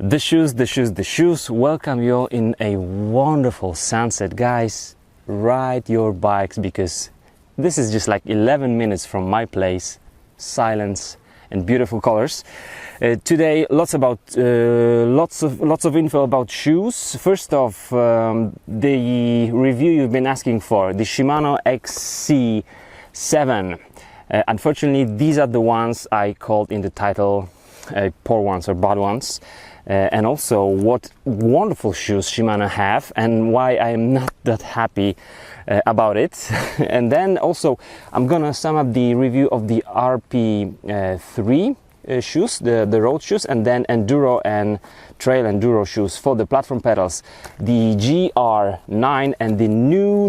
The shoes welcome you all in a wonderful sunset. Guys, ride your bikes, because this is just like 11 minutes from my place. Silence and beautiful colors. Today lots of info about shoes. First off, the review you've been asking for, the Shimano XC7. Unfortunately, these are the ones I called in the title poor ones or bad ones. And also what wonderful shoes Shimano have and why I am not that happy about it. And then also I'm gonna sum up the review of the RP3 shoes, the road shoes, and then Enduro and Trail Enduro shoes for the platform pedals, the GR9 and the new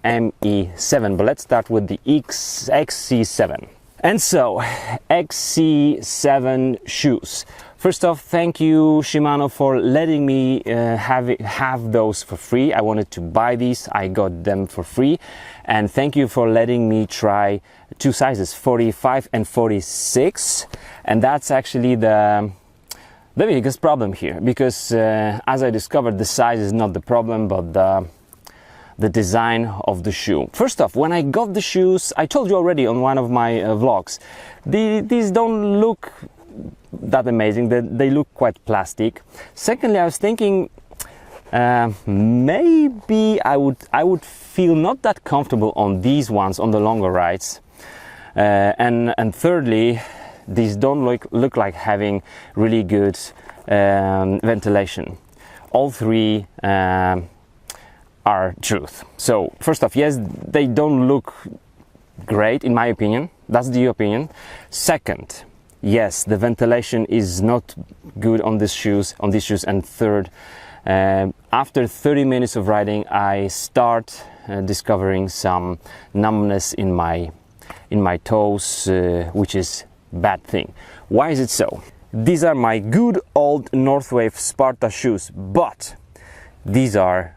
ME7. But let's start with the XC7. And so, XC7 shoes. First off, thank you Shimano for letting me have those for free. I wanted to buy these, I got them for free. And thank you for letting me try two sizes, 45 and 46. And that's actually the biggest problem here, because as I discovered, the size is not the problem, but the design of the shoe. First off, when I got the shoes, I told you already on one of my vlogs, these don't look that amazing. They look quite plastic. Secondly, I was thinking maybe I would feel not that comfortable on these ones on the longer rides. And thirdly, these don't look like having really good ventilation. All three are truth. So first off, yes, they don't look great in my opinion. That's the opinion. Second, yes, the ventilation is not good on these shoes. And third, after 30 minutes of riding, I start discovering some numbness in my toes, which is bad thing. Why is it so? These are my good old Northwave Sparta shoes, but these are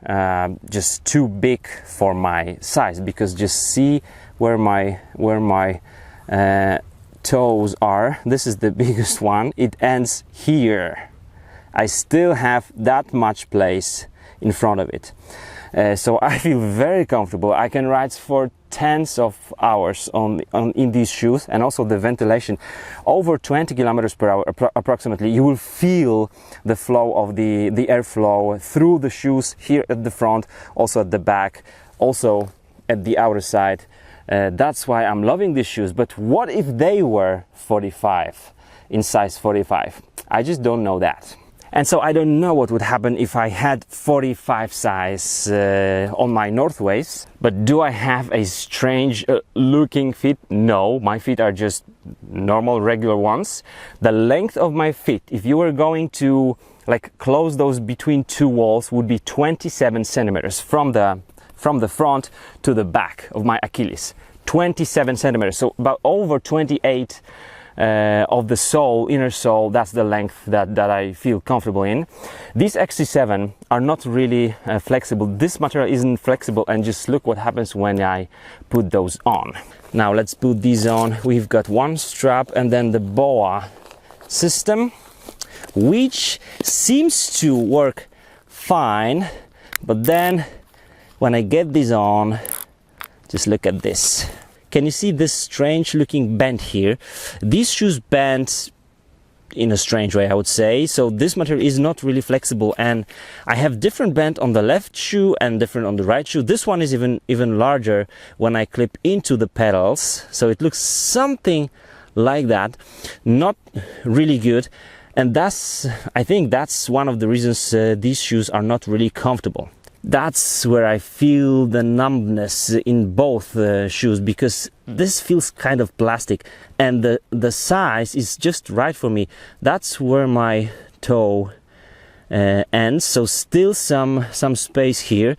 just too big for my size, because just see where my toes are. This is the biggest one. It ends here. I still have that much place in front of it. So I feel very comfortable. I can ride for tens of hours in these shoes, and also the ventilation over 20 kilometers per hour approximately. You will feel the flow of the airflow through the shoes here at the front, also at the back, also at the outer side. That's why I'm loving these shoes. But what if they were 45, in size 45? I just don't know that. And so I don't know what would happen if I had 45 size on my Northwaves. But do I have a strange looking feet? No, my feet are just normal, regular ones. The length of my feet, if you were going to like close those between two walls, would be 27 centimeters from the front to the back of my Achilles. 27 centimeters, so about over 28 of the sole, inner sole. That's the length that I feel comfortable in. These XC7 are not really flexible. This material isn't flexible, and just look what happens when I put those on. Now let's put these on. We've got one strap and then the BOA system, which seems to work fine, but then when I get these on, just look at this. Can you see this strange looking bend here? These shoes bend in a strange way, I would say. So this material is not really flexible, and I have different bend on the left shoe and different on the right shoe. This one is even larger when I clip into the pedals. So it looks something like that. Not really good. And I think that's one of the reasons these shoes are not really comfortable. That's where I feel the numbness in both shoes, because this feels kind of plastic, and the size is just right for me. That's where my toe ends, so still some space here.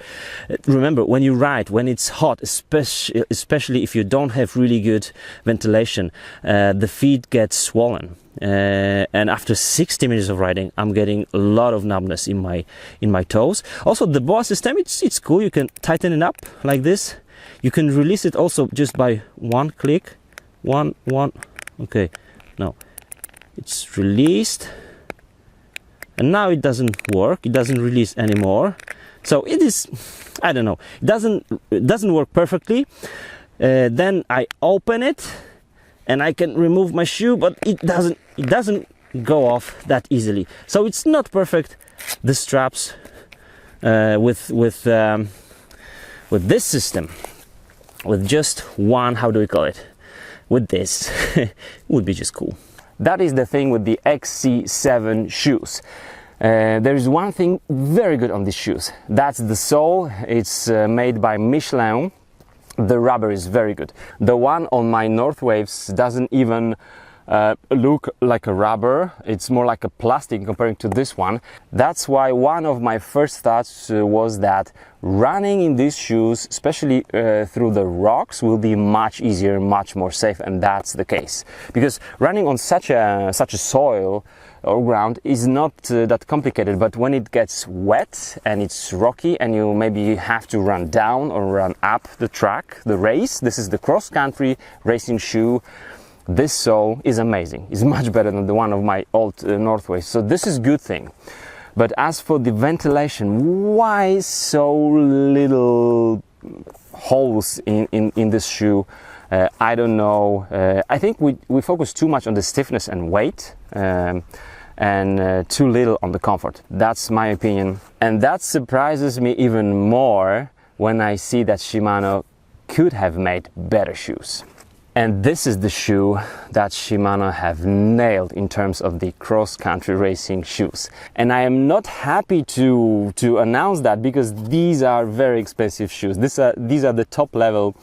Remember, when you ride, when it's hot, especially if you don't have really good ventilation, the feet get swollen. And after 60 minutes of riding, I'm getting a lot of numbness in my toes. Also, the BOA system, it's cool. You can tighten it up like this. You can release it also just by one click. One. Okay, now it's released. and now it doesn't work, it doesn't release anymore. So it is, I don't know, it doesn't work perfectly. Then I open it and I can remove my shoe, but it doesn't go off that easily. So it's not perfect. The straps with this system, with just one, how do we call it, with this would be just cool. That is the thing with the XC7 shoes. There is one thing very good on these shoes. That's the sole. It's made by Michelin. The rubber is very good. The one on my North Waves doesn't even look like a rubber. It's more like a plastic comparing to this one. That's why one of my first thoughts was that running in these shoes, especially through the rocks, will be much easier, much more safe, and that's the case. Because running on such a soil or ground is not that complicated, but when it gets wet and it's rocky and you maybe have to run down or run up the track, the race, this is the cross-country racing shoe. This sole is amazing. It's much better than the one of my old North Waves. So this is good thing. But as for the ventilation, why so little holes in this shoe? I don't know. I think we focus too much on the stiffness and weight, and too little on the comfort. That's my opinion. And that surprises me even more when I see that Shimano could have made better shoes. And this is the shoe that Shimano have nailed in terms of the cross-country racing shoes. And I am not happy to announce that, because these are very expensive shoes. These are the top level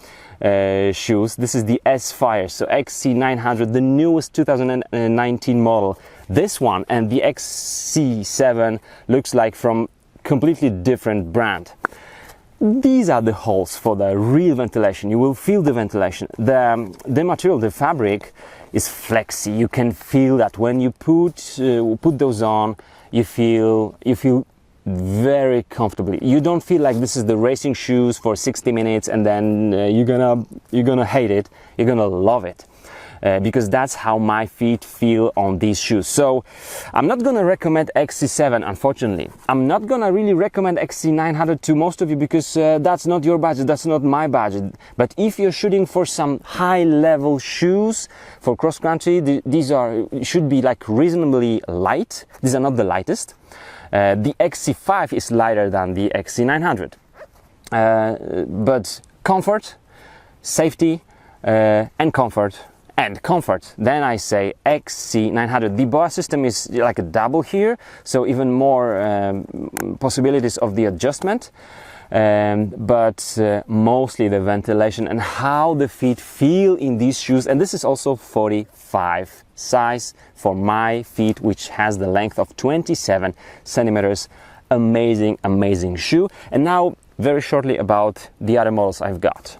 shoes. This is the S-Fire, so XC900, the newest 2019 model. This one and the XC7 looks like from completely different brand. These are the holes for the real ventilation. You will feel the ventilation. The material, the fabric, is flexy. You can feel that when you put those on, you feel very comfortably. You don't feel like this is the racing shoes for 60 minutes and then you're gonna hate it. You're gonna love it. Because that's how my feet feel on these shoes. So I'm not gonna recommend XC7, unfortunately. I'm not gonna really recommend XC900 to most of you, because that's not your budget, that's not my budget. But if you're shooting for some high level shoes for cross country, these should be like reasonably light. These are not the lightest. The XC5 is lighter than the XC900. But comfort, safety, and comfort. Then I say XC900. The BOA system is like a double here, so even more possibilities of the adjustment, but mostly the ventilation and how the feet feel in these shoes. And this is also 45 size for my feet, which has the length of 27 centimeters. Amazing shoe. And now very shortly about the other models I've got.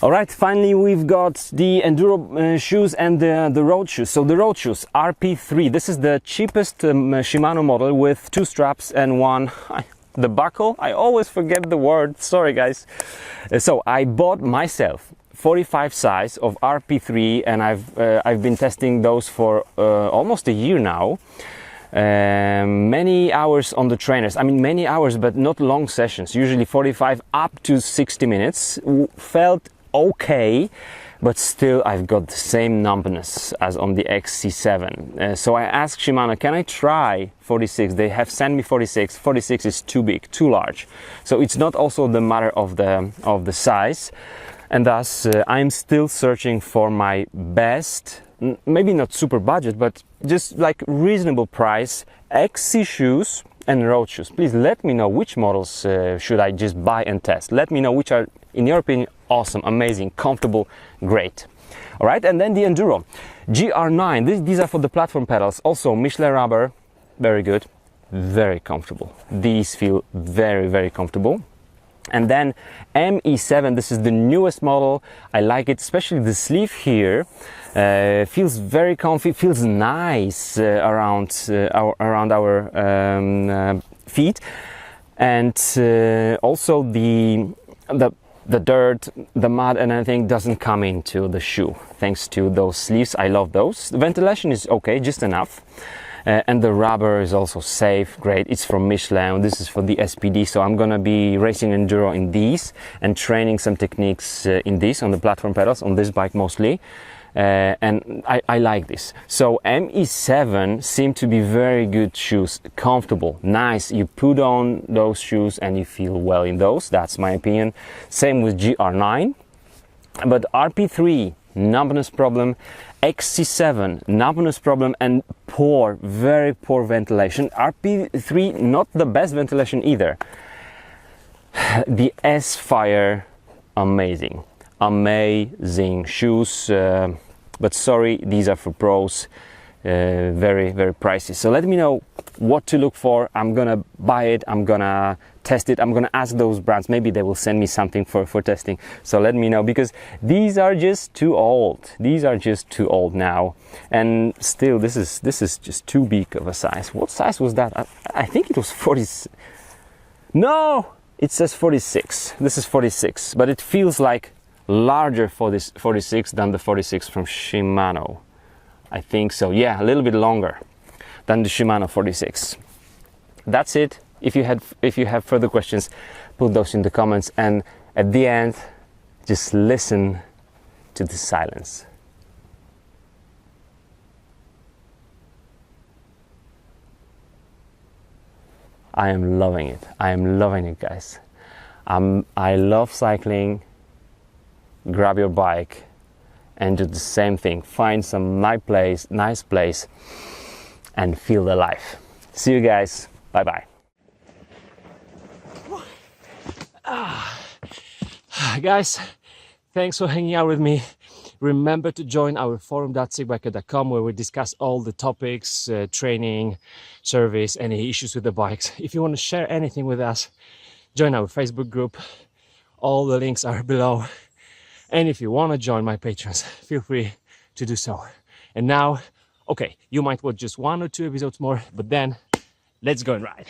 Alright, finally we've got the Enduro shoes and the road shoes. So the road shoes, RP3, this is the cheapest Shimano model with 2 straps and one, the buckle, I always forget the word, sorry guys. So I bought myself 45 size of RP3, and I've been testing those for almost a year now. Many hours on the trainers, I mean many hours, but not long sessions, usually 45 up to 60 minutes. Felt okay, but still I've got the same numbness as on the XC7. So I asked Shimano, can I try 46? They have sent me 46. 46 is too big, too large. So it's not also the matter of the size, and thus I'm still searching for my best, maybe not super budget, but just like reasonable price XC shoes and road shoes. Please let me know which models should I just buy and test. Let me know which are, in your opinion, awesome, amazing, comfortable, great. All right, and then the Enduro GR9. These are for the platform pedals. Also Michelin rubber, very good, very comfortable. These feel very comfortable. And then ME7. This is the newest model. I like it, especially the sleeve here. Feels very comfy. Feels nice around our feet, and also the dirt, the mud and anything doesn't come into the shoe thanks to those sleeves. I love those. The ventilation is okay, just enough. and the rubber is also safe, great. It's from Michelin. This is for the SPD, so I'm gonna be racing enduro in these and training some techniques in these on the platform pedals on this bike mostly. And I like this. So ME7 seem to be very good shoes, comfortable, nice. You put on those shoes and you feel well in those. That's my opinion. Same with GR9, but RP3 numbness problem, XC7 numbness problem, and very poor ventilation. RP3 not the best ventilation either. The S-Fire, amazing shoes. But sorry, these are for pros, very pricey. So let me know what to look for. I'm gonna buy it, I'm gonna test it, I'm gonna ask those brands, maybe they will send me something for testing. So let me know, because these are just too old. These are just too old now, and still this is just too big of a size. What size was that? I think it was 40. No, it says 46. This is 46, but it feels like larger for this 46 than the 46 from Shimano. I think so, yeah, a little bit longer than the Shimano 46. That's it. If you have further questions, put those in the comments, and at the end just listen to the silence. I am loving it. I am loving it, guys. I love cycling. Grab your bike and do the same thing. Find some nice place and feel the life. See you guys. Bye bye. Guys, thanks for hanging out with me. Remember to join our forum.sigbiker.com, where we discuss all the topics, training, service, any issues with the bikes. If you want to share anything with us, join our Facebook group. All the links are below. And if you want to join my patrons, feel free to do so. And now, okay, you might watch just 1 or 2 episodes more, but then let's go and ride.